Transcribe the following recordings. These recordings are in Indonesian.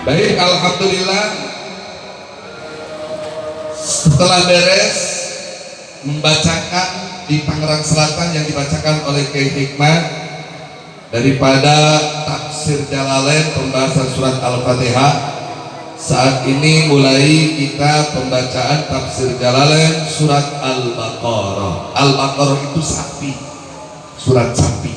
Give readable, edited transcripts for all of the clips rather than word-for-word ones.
Baik, alhamdulillah setelah beres membacakan di Tangerang Selatan yang dibacakan oleh Kiai Hikmah daripada tafsir Jalalain pembahasan surat Al-Fatihah. Saat ini mulai kita pembacaan tafsir Jalalain surat Al-Baqarah. Al-Baqarah itu sapi, surat sapi.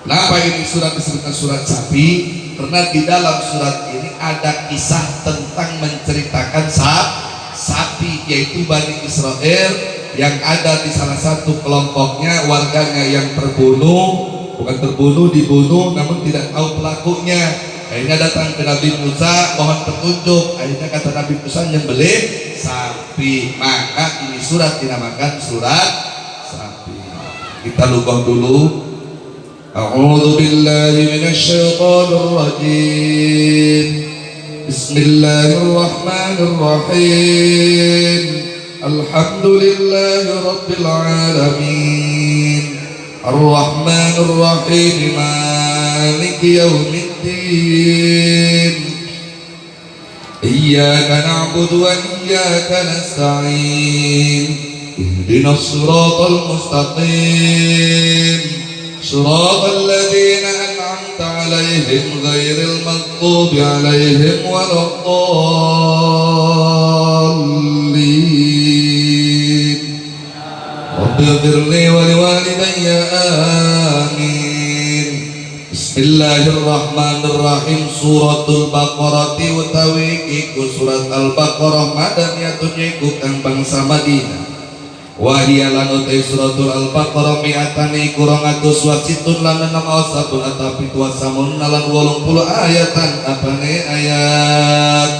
Kenapa ini surat disebutkan surat sapi? Karena di dalam surat ini ada kisah tentang menceritakan sapi, yaitu Bani Israel yang ada di salah satu kelompoknya, warganya yang dibunuh namun tidak tahu pelakunya. Akhirnya datang ke Nabi Musa mohon petunjuk. Akhirnya kata Nabi Musa nyembelih sapi, maka ini surat dinamakan surat sapi. Kita lugah dulu. A'udzu billahi minasy syaithanir rajim. Bismillahirrahmanirrahim. Alhamdulillahi rabbil alamin. Ar-Rahmanir Rahim. Maliki yaumiddin. Iyyaka na'budu wa iyyaka nasta'in. Ihdinas siratal mustaqim. صراط الذين أنعمت عليهم غير المغضوب عليهم ولا الضالين رب اغفر لي ولوالدي آمين. Bismillahirrahmanirrahim. Suratul Baqarah utawi iku surat Al-Baqarah madaniyatun iku kang bangsa Madinah. Wahia lan utai suratul Al-Baqarah mi'atani kurang atus wasitun lan enam asabun atapi tuasamun nalan 80 ayatan. Apane ayat?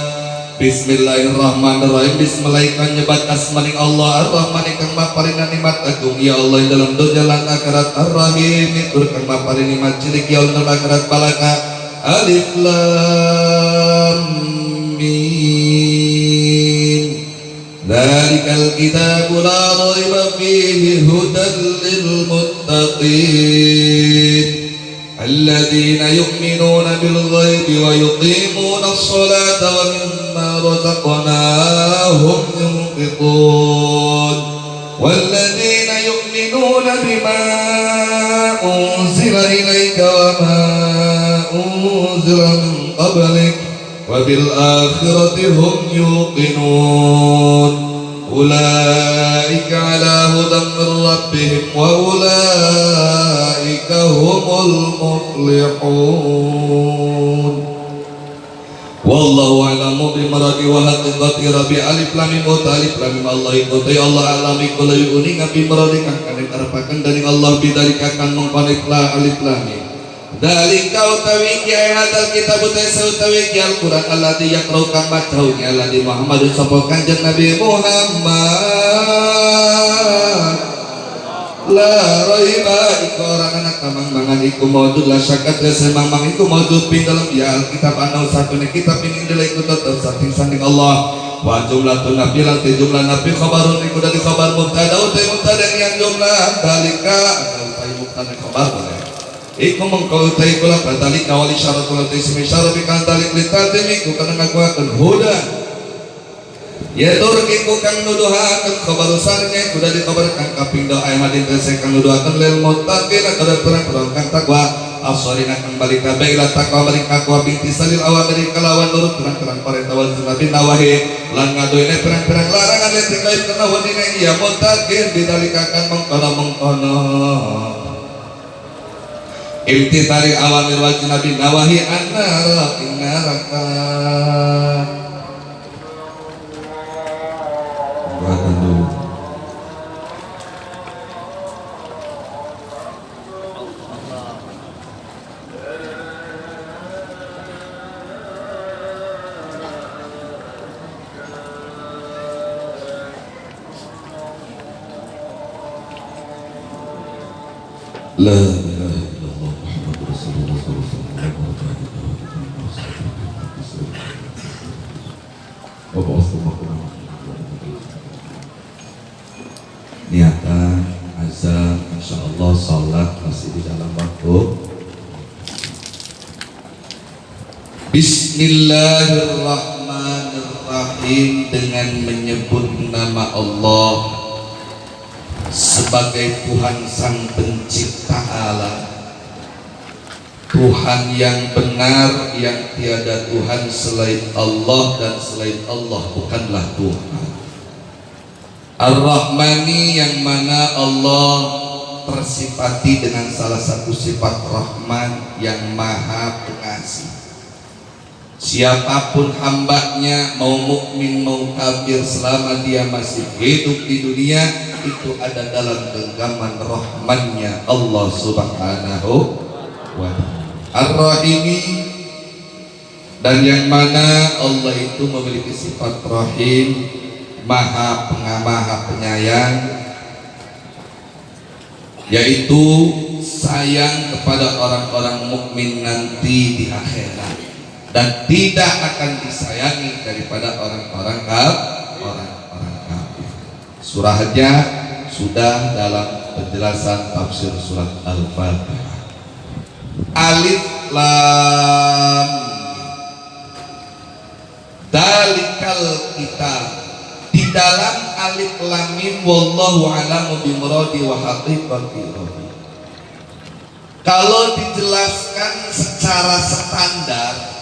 Bismillahirrahmanirrahim. Bismillahirrahmanirrahim nyebat asmaning Allah Ar-Rahman kang maparingan nikmat agung ya Allah dalam dunya lan akhirat. Ar-Rahim tur kang maparing nikmat cilik ya Allah dalam akhirat balaka. Alif Lam Mim. Dzalikal kitabu la raiba fihi hudan lil muttaqin alladzina yu'minuna bil ghaibi wa yuqimuna as-salata wa mimma razaqnahum yunfiqun walladzina yu'minuna bima unzila ilayka wa ma unzila min qablik wabil akhirati hum yuqinun ulaika ala hudan min rabbihim wa ulaika humul muflihun. Wallahu a'lamu bimaradi wa haqiqati rabbi. Alif lam mim alif lam mim Allah iku Allah alami kula yuni ngabi maradi kang arepaken dari Allah bidzalika kan mengpanitlah alif lam mim. Dalika utawi kiai hadal kitab utawi Al-Quran alladzi yaqra'u kang macaunya alladzi Muhammadun sapa kanjeng Nabi Muhammad la raiba iku orang anak tamang mangan iku maujud la syakat semang mang iku maujud ping dalam ya Alkitab anu satune kitab ini adalah iku tetep saking sanding Allah wa jumlatun nabi lan jumlah nabi khabarun iku dari khabar mubtada utai mubtada yang jumlah dalika atau utai mubtada khabar iku mengkau utai kula badalik awali syaratul utai simi syarab ikan dalik litatim iku kana ngakuakeun huda ya tur iku kang nuduhakeun khabarusannya kuda dikabarkan kaping doa hadin tese kang nuduhakeun lil muttaqin kada perang kang takwa asrina kang balik kabeh ila takwa balik takwa binti salil awamir kalawan nurut perang parenta wal nabi nawahi lan ngadoine perang larangan lan tinggal kana wadine iya muttaqin bidalikakan mengkono imtithali awamir wajib nabi nawahi annara innaraka buatan dulu. La ilaha illallah Muhammadur Rasulullah sallallahu alaihi wasallam. Niatan azan insyaallah salat masih di dalam waktu. Bismillahirrahmanirrahim, dengan menyebut nama Allah sebagai Tuhan Sang Pencipta alam, Tuhan yang benar, yang tiada Tuhan selain Allah, dan selain Allah bukanlah Tuhan. Ar-Rahmani, yang mana Allah tersifati dengan salah satu sifat Rahman, yang maha pengasih. Siapapun hambanya, mau mukmin mau kafir, selama dia masih hidup di dunia, itu ada dalam genggaman rahmannya Allah Subhanahu wa ta'ala. Ar-Rahimi, dan yang mana Allah itu memiliki sifat rahim, maha penyayang, yaitu sayang kepada orang-orang mukmin nanti di akhirat, dan tidak akan disayangi daripada orang-orang kafir. Surahnya sudah dalam penjelasan tafsir surat Al-Fatihah. Alif Lam Dalikal kitab. Di dalam alif lam mim wallahu a'lamu bimuradi wa haqiqatihi. Kalau dijelaskan secara standar,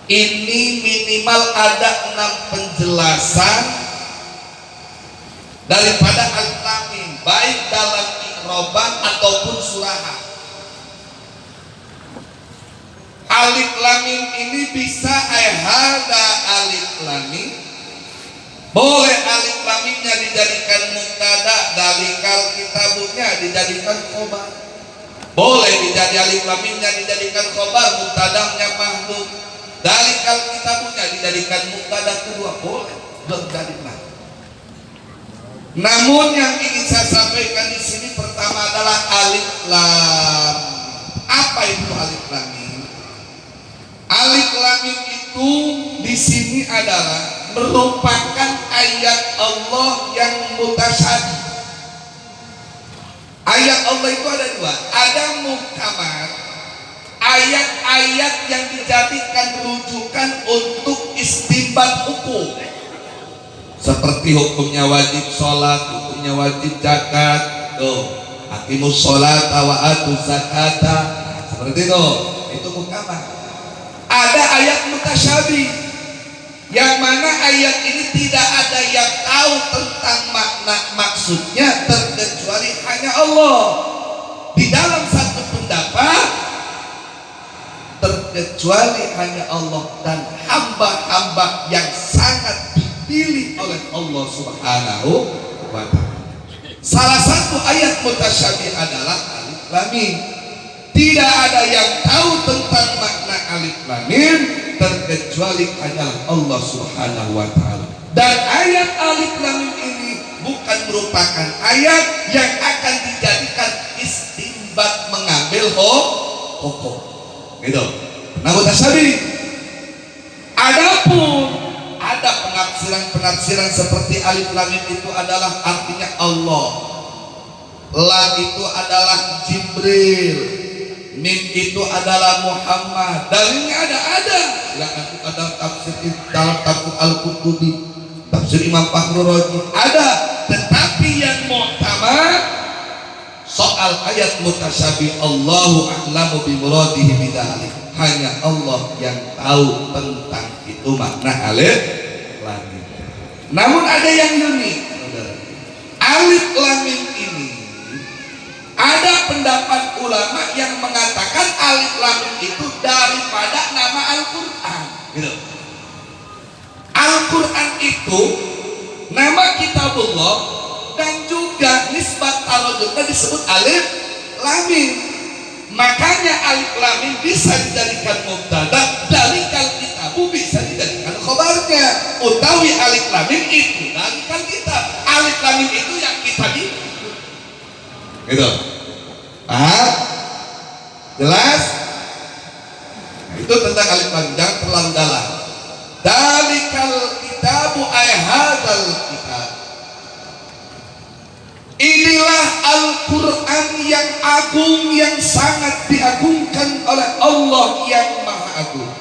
ini minimal ada 6 penjelasan daripada alif lam mim, baik dalam i'roban ataupun surahan. Alif lam mim ini bisa hada alif lam mim, boleh alif lam mimnya dijadikan mubtada, dalikal kitabunya dijadikan khobar. Boleh dijadi alif lam mimnya dijadikan khobar, mubtadanya mahdhuf. Dalikal kitabunya dijadikan mubtada kedua, boleh berjadikan. Namun yang ingin saya sampaikan di sini pertama adalah alif lam. Apa itu alif lam mim? Alif lam mim itu di sini adalah merupakan ayat Allah yang mutasyabih. Ayat Allah itu ada 2, ada muhkamah, ayat-ayat yang dijadikan rujukan untuk istinbat hukum, seperti hukumnya wajib sholat, hukumnya wajib zakat. Aqimus sholata wa atuz zakata, seperti itu muhkamah. Ada ayat mutasyabih, yang mana ayat ini tidak ada yang tahu tentang makna maksudnya terkecuali hanya Allah. Di dalam satu pendapat, terkecuali hanya Allah dan hamba-hamba yang sangat dipilih oleh Allah Subhanahu wa ta'ala. Salah satu ayat mutasyabih adalah alif lam mim. Tidak ada yang tahu tentang makna alif lam mim terkecuali hanyalah Allah Subhanahu wa ta'ala. Dan ayat alif lam mim ini bukan merupakan ayat yang akan dijadikan istinbat mengambil hukum. Gitu. Namun tasabi. Adapun ada penafsiran seperti alif lam mim itu adalah artinya Allah. Lam itu adalah Jibril. Mim itu adalah Muhammad. Dalilnya ada. Silakan ada tafsir dalam tafsir Al-Qurtubi, tafsir Imam Fakhrul Razi ada. Tetapi yang mu'tamad soal ayat mutasyabih, Allahu a'lamu bimuradihi bidzalik, hanya Allah yang tahu tentang itu makna alif lam mim. Namun ada yang unik, alif lam mim ini ada pendapat ulama yang mengatakan alif lam mim itu daripada nama Al-Quran. Gitu. Al-Quran itu nama kitabullah dan juga nisbat tarojuknya disebut alif lam mim. Makanya alif lam mim bisa dijadikan mubtada, dalikal kitabu bisa dijadikan khobarnya. Utawi alif lam mim itu dalikal kitab. Alif lam mim itu yang kitab itu. Gitu. Jelas? Nah, itu tentang alif lam mim, jangan terlalu dalam. Dalikal kitabu hadzal kitab. Inilah Al-Quran yang agung, yang sangat diagungkan oleh Allah yang Maha agung.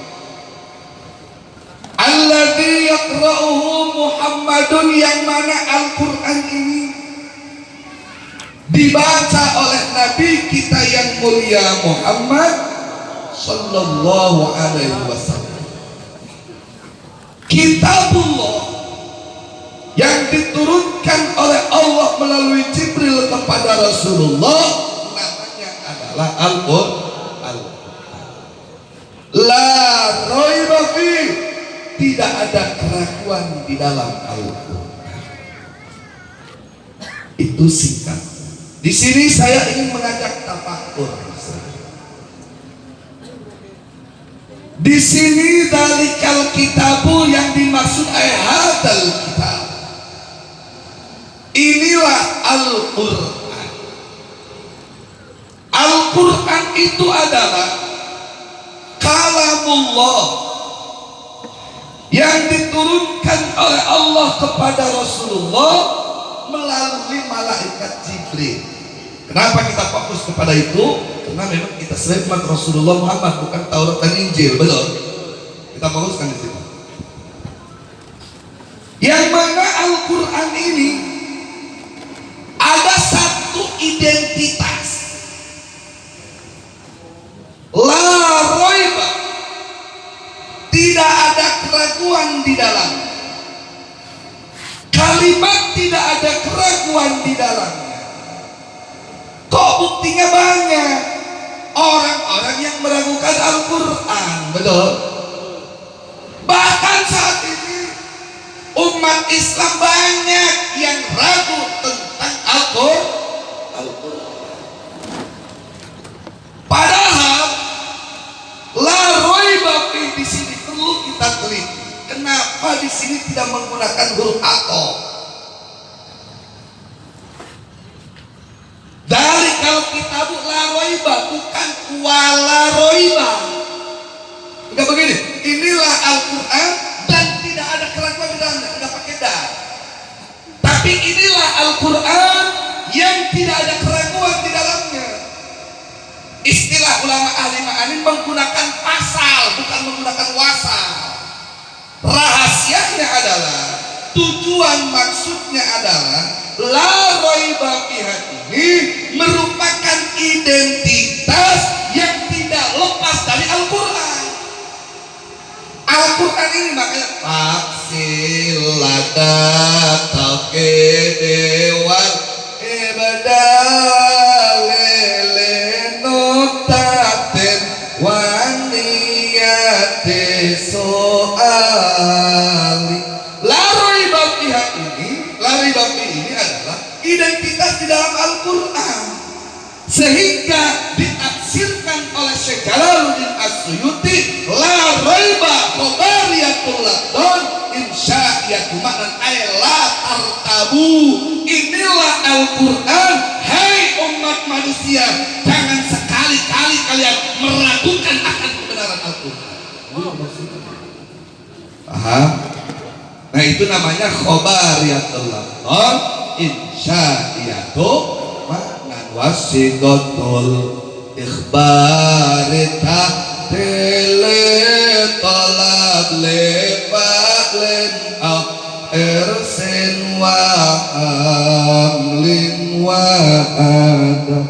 Alladzi yaqra'uhu Muhammadun, yang mana Al-Quran ini dibaca oleh Nabi kita yang mulia Muhammad sallallahu alaihi wasallam. Kitabullah yang diturunkan oleh Allah melalui Jibril kepada Rasulullah, namanya adalah Al-Quran. La raiba fi, tidak ada keraguan di dalam Al-Quran. Itu singkat. Di sini saya ingin mengajak tafakkur. Di sini dalikal kitabu, yang dimaksud hadal kitab, inilah Al-Quran. Al-Quran itu adalah kalamullah yang diturunkan oleh Allah kepada Rasulullah melalui malaikat Jibril. Kenapa kita fokus kepada itu? Karena memang kita selain Rasulullah Muhammad, bukan Taurat dan Injil, betul? Kita fokuskan di situ. Yang mana Al-Quran ini ada satu identitas, la raiba, tidak ada keraguan di dalam. Kalimat tidak ada keraguan di dalamnya. Kok buktinya banyak orang-orang yang meragukan Al-Quran, betul? Bahkan saat ini umat Islam banyak yang ragu tentang Al-Quran. Padahal la raiba fi di sini perlu kita teliti. Kenapa di sini tidak menggunakan huruf atau? Dari kalau kitab la raiba, bukan wala raiba. Enggak begini. Inilah Al-Quran dan tidak ada keraguan di dalamnya. Enggak pakai dah. Tapi inilah Al-Quran yang tidak ada keraguan di dalamnya. Istilah ulama ahli ma'ani menggunakan pasal, bukan menggunakan wasal. Rahasianya adalah, tujuan maksudnya adalah la raiba fiha ini merupakan identitas yang tidak lepas dari Al-Quran. Al-Quran ini makanya faksilada taukedewan ibadalele notaten waniyate soali. La raiba fiha ini, la raiba fiha ini adalah identitas di dalam Al-Quran, sehingga ditafsirkan oleh Syekh Jalaluddin As-Suyuti la raiba khobariyatul ladon insya'iyatu ma'nan ay la tartabu. Inilah Al-Quran, hai umat manusia, jangan sekali-kali kalian meragukan akan kebenaran Al-Quran. Paham? Nah, itu namanya khobariyatul ladon insya'iyatu ma'nan wasiqatul ikhbarita tele tolak lepak len ersen wa amlin wa ada.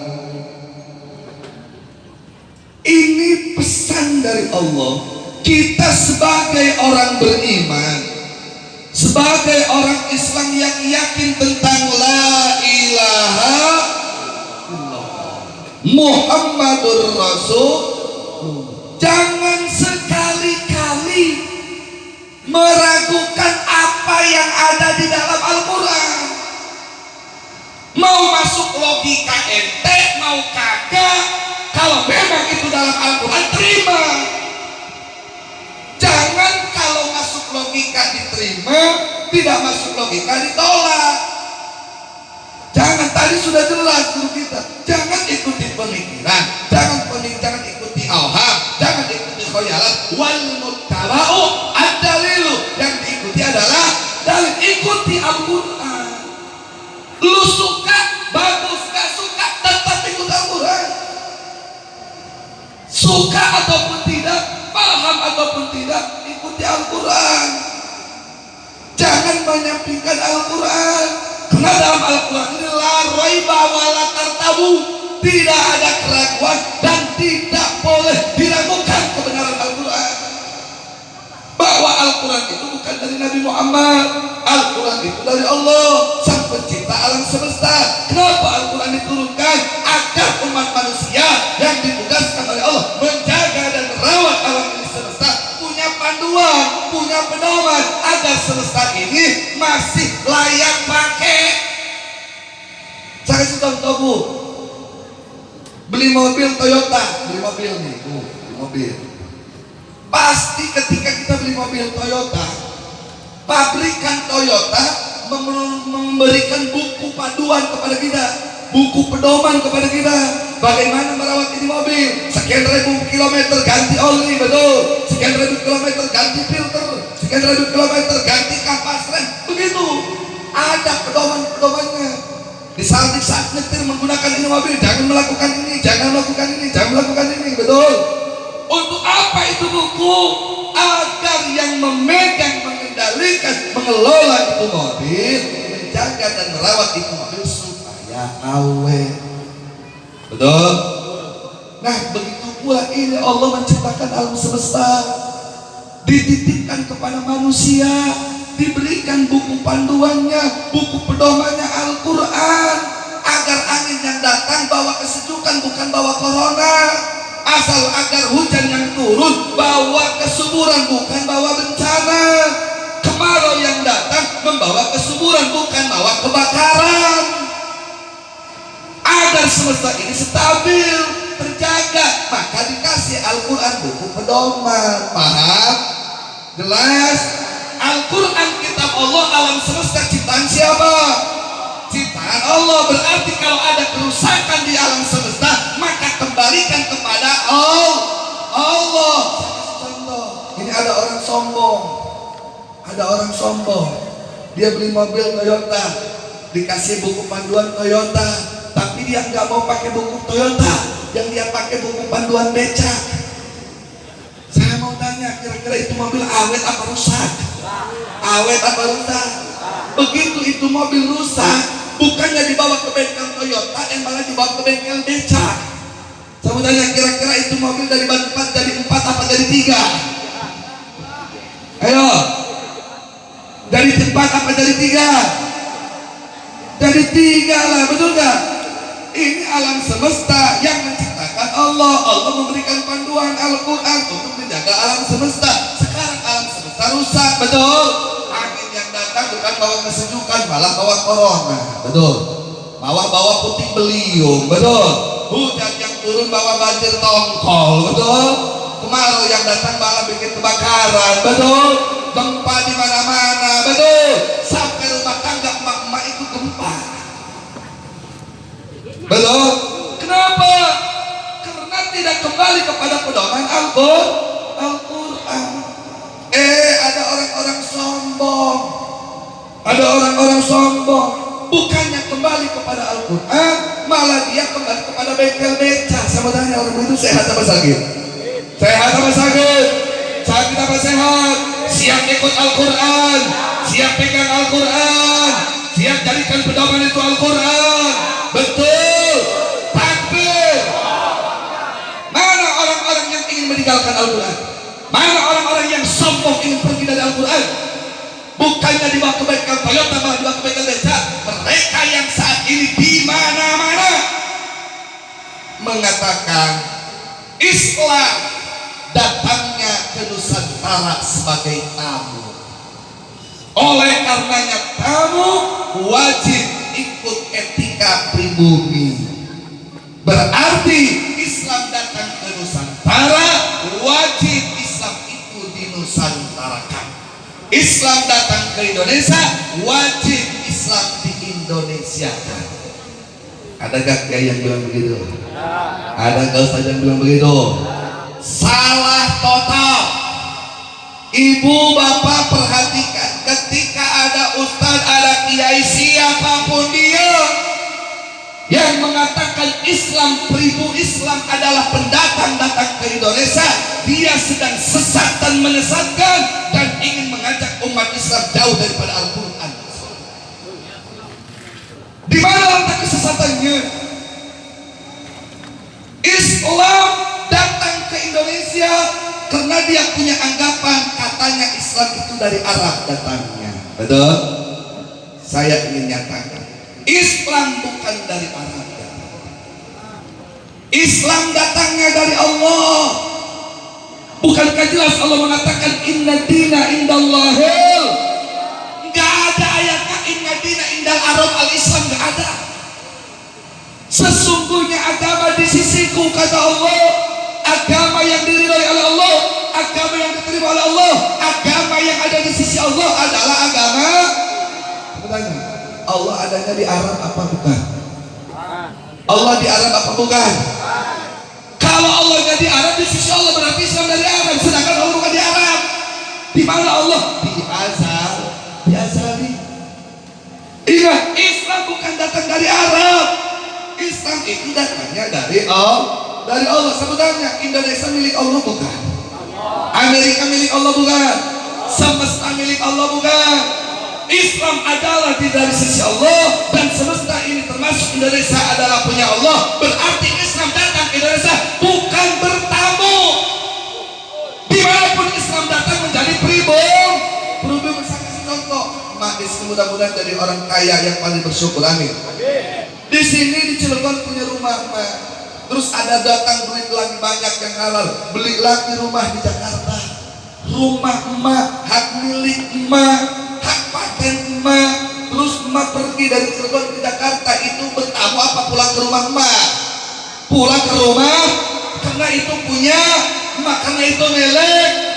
Ini pesan dari Allah. Kita sebagai orang beriman, sebagai orang Islam yang yakin tentang la ilaha illallah Muhammadur Rasul, jangan sekali-kali meragukan apa yang ada di dalam Al-Quran. Mau masuk logika ente, mau kagak, kalau memang itu dalam Al-Quran, terima. Jangan kalau masuk logika diterima, tidak masuk logika ditolak. Jangan, tadi sudah jelas guru kita, jangan ikuti pemikiran, jangan ikuti auham, jangan ikuti khoyalat. Wal muttaba'u ad-dalilu, yang diikuti adalah dalil. Ikuti Al-Quran. Lu suka, bagus, gak suka, tetap ikut Al-Quran. Suka ataupun tidak, paham paham ataupun tidak, ikuti Al-Quran. Jangan menyampingkan Al-Quran. Karena dalam Al-Quran ini la raiba wa la tartabu, tidak ada keraguan dan tidak boleh diragukan kebenaran Al-Quran. Bahwa Al-Quran itu bukan dari Nabi Muhammad, Al-Quran itu dari Allah, sang pencipta alam semesta. Kenapa Al-Quran diturunkan? Agar umat manusia yang ditugaskan oleh Allah menjaga dan merawat alam ini semesta punya panduan, punya pedoman agar semesta ini masih layak pakai. Saya kasih contoh, Bu. Beli mobil Toyota, beli mobil nih, Bu, beli mobil. Pasti ketika kita beli mobil Toyota, pabrikan Toyota memberikan buku panduan kepada kita, buku pedoman kepada kita, bagaimana merawat ini mobil. Sekian ribu kilometer ganti oli, betul. Sekian ribu kilometer ganti filter, sekian ribu kilometer ganti kapas rem, begitu. Ada pedoman-pedomannya. Di saat nyetir menggunakan ini mobil, jangan melakukan ini, jangan melakukan ini, jangan melakukan ini, betul. Untuk apa itu buku? Agar yang memegang, mengendalikan, mengelola itu mobil, menjaga dan merawat itu mobil supaya awet. Betul? Nah, begitu pula ini Allah menciptakan alam semesta, dititipkan kepada manusia, diberikan buku panduannya, buku pedomannya Al-Quran, agar angin yang datang bawa kesejukan bukan bawa corona, asal agar hujan yang turun bawa kesuburan bukan bawa bencana, kemarau yang datang membawa kesuburan bukan bawa kebakaran, agar semesta ini stabil, terjaga. Maka dikasih Al-Quran buku pedoman. Paham? Jelas? Al-Quran kitab Allah, alam semesta ciptaan siapa? Ciptaan Allah. Berarti kalau ada kerusakan di alam semesta, maka kembalikan kepada Allah. Contoh, ini ada orang sombong. Ada orang sombong. Dia beli mobil Toyota, dikasih buku panduan Toyota, tapi dia nggak mau pakai buku Toyota, yang dia pakai buku panduan becak. Saya mau tanya, kira-kira itu mobil awet apa rusak? Awet apa rusak? Begitu itu mobil rusak, bukannya dibawa ke bengkel Toyota, malah dibawa ke bengkel becak. Saya mau tanya, kira-kira itu mobil dari ban 4 jadi 4 apa jadi 3? Ayo, dari 4 apa jadi 3? Jadi 3 lah, betul gak? Ini alam semesta yang menciptakan Allah. Allah memberikan panduan Al-Quran untuk menjaga alam semesta. Sekarang alam semesta rusak, betul? Angin yang datang bukan bawa kesejukan, malah bawa corona, betul? Bawa puting beliung, betul? Hujan yang turun bawa banjir tongkol, betul? Kemarau yang datang malah bikin kebakaran, betul? Gempa di mana-mana, betul? Sampai rumah tangga emak-emak ikut gempa. Betul? Kenapa? Karena tidak kembali kepada pedoman Al-Quran. Ada orang-orang sombong. Ada orang-orang sombong. Bukannya kembali kepada Al-Quran, malah dia kembali kepada bengkel beca. Sama tanya, orang itu sehat apa sakit? Sehat apa sakit? Sakit apa sehat? Siap ikut Al-Quran, siap pegang Al-Quran, siap jadikan pedoman itu Al-Quran. Betul? Takbir. Mana orang-orang yang ingin meninggalkan Al-Quran? Mana orang-orang yang sombong ingin pergi dari Al-Quran? Bukannya dibawa ke bengkel Toyota, malah dibawa ke bengkel beca. Mereka yang saat ini di mana-mana mengatakan Islam datangnya ke Nusantara sebagai tamu. Oleh karenanya tamu wajib ikut etika pribumi. Berarti Islam datang ke Nusantara, wajib Islam itu dinusantarakan. Islam datang ke Indonesia, wajib Islam di Indonesia. Ada gak yang bilang begitu? Ada gak Ustaz yang bilang begitu? Salah total. Ibu bapak perhatikan, ketika ada ustaz, ada kiai, siapapun dia yang mengatakan Islam, pribu Islam adalah pendatang datang ke Indonesia, dia sedang sesat terkesan menyesatkan dan ingin mengajak umat Islam jauh daripada Al-Quran. Di mana letak kesesatannya? Islam datang ke Indonesia karena dia punya anggapan katanya Islam itu dari Arab datangnya. Betul? Saya ingin nyatakan, Islam bukan dari Arab. Islam datangnya dari Allah. Bukankah jelas Allah mengatakan inna dina indallahil? Gak ada ayatnya inna dina indal Arab al-Islam, gak ada. Sesungguhnya agama di sisiku, kata Allah, agama yang diridhai oleh Allah, agama yang diterima oleh Allah, agama yang ada di sisi Allah adalah agama. Allah adanya di Arab apa bukan? Allah di Arab apa bukan? Kalau Allahnya di Arab, di sisi Allah berarti Islam dari Arab, sedangkan Allah bukan di Arab. Di mana Allah? Di Azal. Di Azali. Ingat, Islam bukan datang dari Arab. Islam itu datangnya dari Allah. Sebenarnya Indonesia milik Allah bukan? Amerika milik Allah bukan? Semesta milik Allah bukan? Islam adalah dari sisi Allah, dan semesta ini termasuk Indonesia adalah punya Allah. Berarti Islam datang ke Indonesia bukan bertamu. Dimanapun Islam datang menjadi pribumi. Saya kasih contoh, Mak Disni mudah-mudahan jadi orang kaya yang paling bersyukur, amin. Di sini di Cilegon punya rumah emak. Terus ada datang duit lagi banyak yang halal, beli lagi rumah di Jakarta. Rumah emak, hak milik emak, hak paten emak. Terus emak pergi dari Cilegon ke Jakarta, itu bertamu apa pulang ke rumah emak? Pulang ke rumah karena itu punya emak, karena itu milik.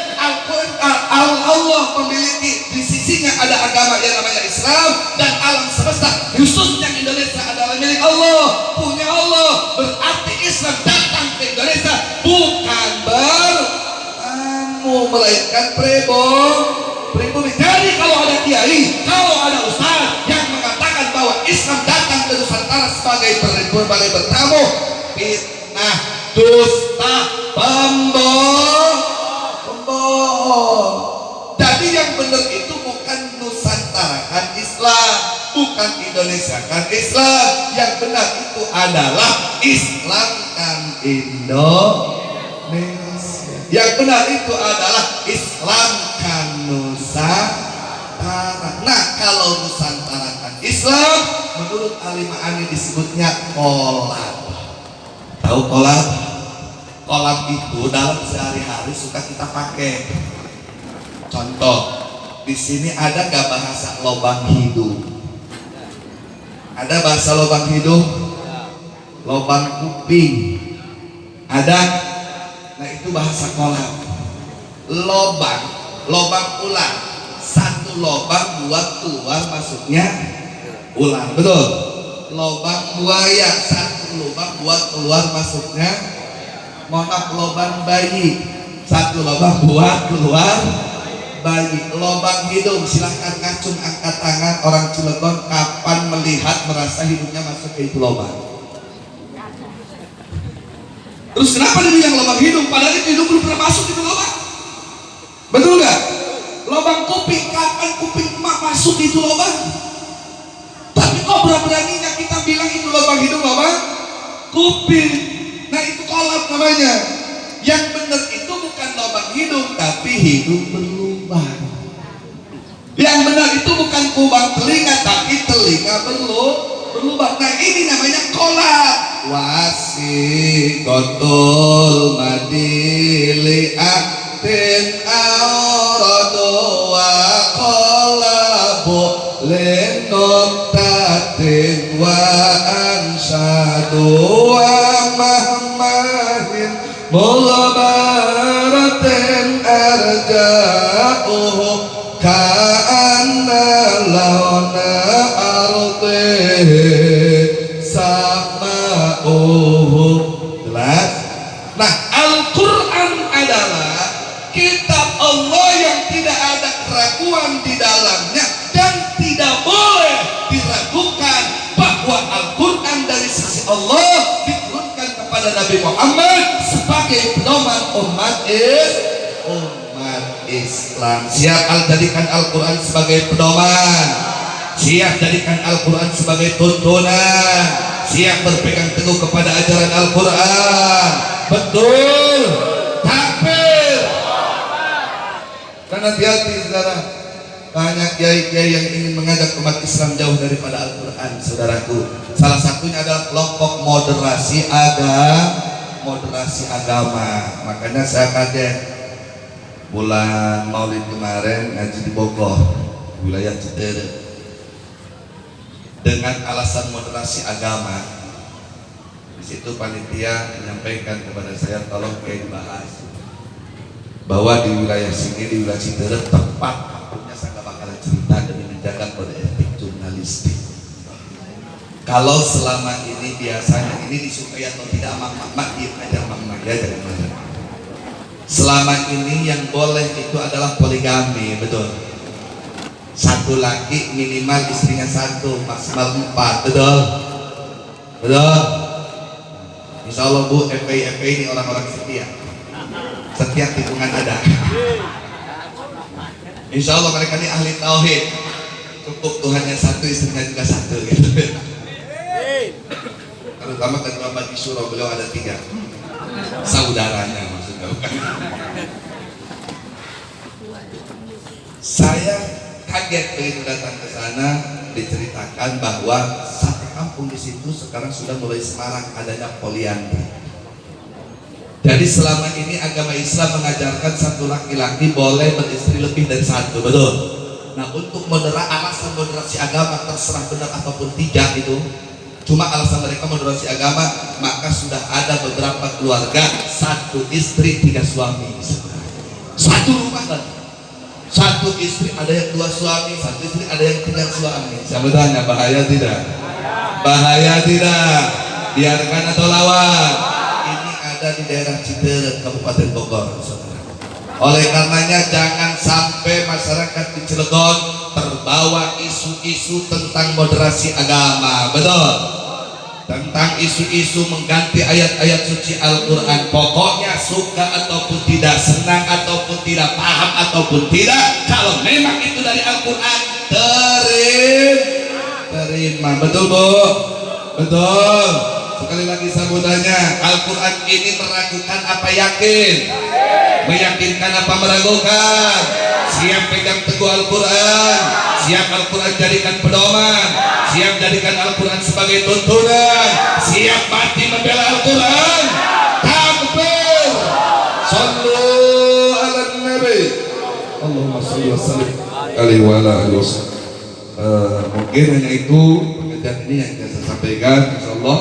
Allah memiliki, di sisinya ada agama yang namanya Islam, dan alam semesta khususnya Indonesia adalah milik Allah, punya Allah. Berarti Islam datang ke Indonesia bukan bertamu, melainkan pribumi. Jadi kalau ada kiai, kalau ada ustaz yang mengatakan bahwa Islam datang ke Nusantara sebagai bertamu, fitnah, dusta, pembohong. Jadi yang benar itu bukan Nusantarakan Islam, bukan Indonesiakan Islam. Yang benar itu adalah Islamkan Indonesia. Yang benar itu adalah Islamkan Nusantara. Nah, kalau Nusantarakan Islam, menurut Alimah Ani disebutnya kolab. Tahu kolab? Kolab itu dalam sehari-hari suka kita pakai. Contoh, di sini ada gak bahasa lobang hidung? Ada bahasa lobang hidung? Lobang kuping? Ada? Nah, itu bahasa kolab. Lobang ular. Satu lobang buat keluar masuknya ular, betul? Lobang buaya, satu lubang buat keluar masuknya. Lobang bayi, satu lobang buat keluar bayi. Lobang hidung, silahkan ngacung, angkat tangan orang Cilegon kapan melihat merasa hidungnya masuk ke itu lobang. Terus kenapa dibilang lobang hidung padahal itu hidung belum pernah masuk itu lobang? Betul nggak? Lobang kuping, kapan kuping emak masuk itu lobang? Tapi kok berani-beraninya kita bilang itu lobang hidung, lobang kuping? Nah, itu kolab namanya. Yang benar itu bukan lobang hidung, tapi hidung berlubang. Yang benar itu bukan kubang telinga, tapi telinga berlubang. Nah, ini namanya kolab. Wasiqatul madili atin auradu wa qolabu lenoktatin wa ansadu wa mahmahin mulabaratin arja'uhu ka'anna launa ardi sama'uhu. Jelas? Nah, Al-Quran adalah kitab Allah yang tidak ada keraguan di dalamnya, dan tidak boleh diragukan bahwa Al-Quran dari sisi Allah diturunkan kepada Nabi Muhammad sebagai pedoman umat Islam. umat Islam. Siap jadikan Al-Quran sebagai pedoman, siap jadikan Al-Quran sebagai tuntunan, siap berpegang teguh kepada ajaran Al-Quran. Betul, takbir. Dan hati-hati saudara, banyak kiai-kiai yang ingin mengajak umat Islam jauh daripada Al-Quran, saudaraku. Salah satunya adalah kelompok moderasi agama. Makanya saya kaget bulan Maulid kemarin ngaji di Bogor, wilayah Citere, dengan alasan moderasi agama. Di situ panitia menyampaikan kepada saya, tolong kayak dibahas bahwa di wilayah sini, di wilayah Citere, tempat kampungnya saya nggak bakalan cerita demi menjaga kode etik jurnalistik. Kalau selama ini biasanya ini disukai atau tidak, mak diem aja, mak aja jangan banyak. Selama ini yang boleh itu adalah poligami, betul. Satu laki minimal istrinya satu, maksimal 4, betul. Betul. Insya Allah Bu, FPI ini orang-orang setia. Setiap tikungan ada. Insya Allah mereka ini ahli tauhid. Cukup Tuhan yang satu, istrinya juga satu gitu. Terutama ketua Bagi Syuro, beliau ada 3 saudaranya maksudnya. Saya kaget begitu datang ke sana, diceritakan bahwa satu kampung di situ sekarang sudah mulai semarak adanya poliandri. Jadi selama ini agama Islam mengajarkan satu laki-laki boleh beristri lebih dari satu, betul. Nah, untuk alasan moderasi agama, terserah benar ataupun tidak itu, cuma alasan mereka moderasi agama, maka sudah ada beberapa keluarga 1 istri 3 suami. Satu rumah kan, 1 istri ada yang 2 suami, 1 istri ada yang 3 suami. Saya bertanya, bahaya tidak? Bahaya tidak? Biarkan atau lawan? Ini ada di daerah Citere, Kabupaten Bogor, saudara. Oleh karenanya jangan sampai masyarakat di Cilegon terbawa isu-isu tentang moderasi agama, betul? Tentang isu-isu mengganti ayat-ayat suci Al-Quran. Pokoknya suka ataupun tidak, senang ataupun tidak, paham ataupun tidak, kalau memang itu dari Al-Quran, terima. Betul Bu? Betul. Sekali lagi saya mau tanya, Al-Quran ini meragukan apa yakin? Meyakinkan apa meragukan? Siap pegang teguh Al-Quran, siap Al-Quran jadikan pedoman, siap jadikan Al-Quran sebagai tuntunan, siap mati membela Al-Quran. Takbir. Sallu ala Nabi. Allahumma salli wa sallim alaihi wa ala alihi wasallam. Mungkin hanya itu pengajian ini yang saya sampaikan, insyaallah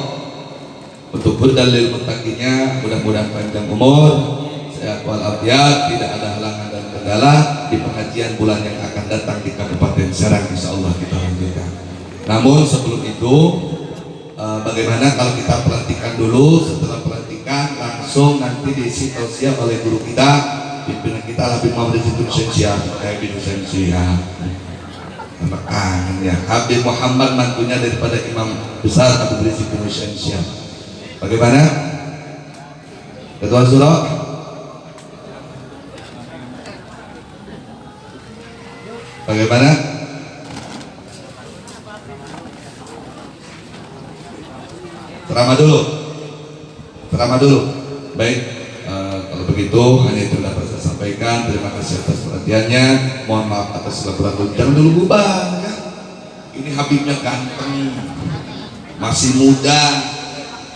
untuk berdalil mutakinya, mudah-mudahan panjang umur, sehat walafiat, tidak ada halangan dan kendala di pengajian bulan yang akan datang di Kabupaten Serang, insyaallah kita lanjutkan. Namun sebelum itu, bagaimana kalau kita pelantikan dulu? Setelah pelantikan langsung nanti diisi tausiah oleh guru kita, pimpinan kita Habib Muhammad Nama kangen ya, Habib Muhammad, mantunya daripada Imam Besar Abu Rizik bin Syamsiah. Bagaimana? Ketua Surah? Bagaimana? Ceramah dulu. Baik, kalau begitu hanya itu dapat saya sampaikan. Terima kasih atas perhatiannya. Mohon maaf atas segala kurang. Jangan dulu bubar ya. Ini Habibnya ganteng, masih muda.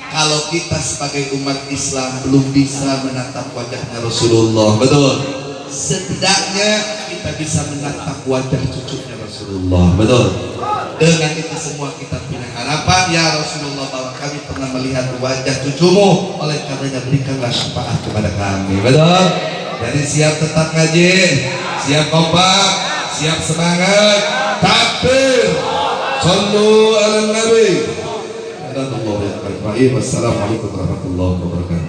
Kalau kita sebagai umat Islam belum bisa menatap wajahnya Rasulullah, betul? Setidaknya kita bisa menatap wajah cucunya Rasulullah, betul? Dengan itu semua kita punya harapan, ya Rasulullah, bahwa kami pernah melihat wajah cucumu, oleh karenanya berikanlah syafaat kepada kami, betul? Jadi siap tetap ngaji, siap kompak, siap semangat, takbir, sallu ala Nabi. Wassalamualaikum warahmatullahi wabarakatuh.